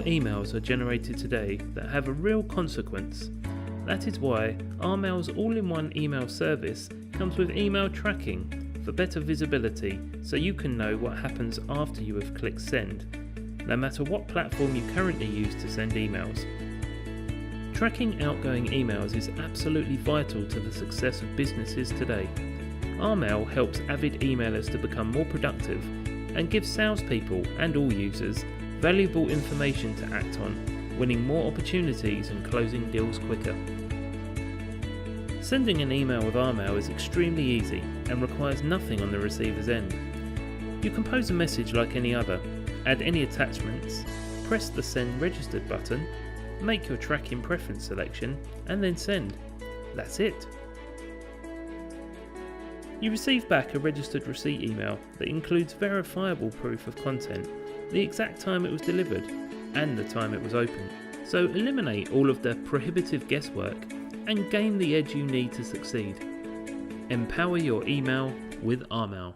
More emails are generated today that have a real consequence. That is why RMail's all-in-one email service comes with email tracking for better visibility, so you can know what happens after you have clicked send, no matter what platform you currently use to send emails. Tracking outgoing emails is absolutely vital to the success of businesses today. RMail helps avid emailers to become more productive and gives salespeople and all users valuable information to act on, winning more opportunities and closing deals quicker. Sending an email with RMail is extremely easy and requires nothing on the receiver's end. You compose a message like any other, add any attachments, press the Send Registered button, make your tracking preference selection, and then send. That's it. You receive back a registered receipt email that includes verifiable proof of content, the exact time it was delivered, and the time it was opened. So eliminate all of the prohibitive guesswork and gain the edge you need to succeed. Empower your email with RMail.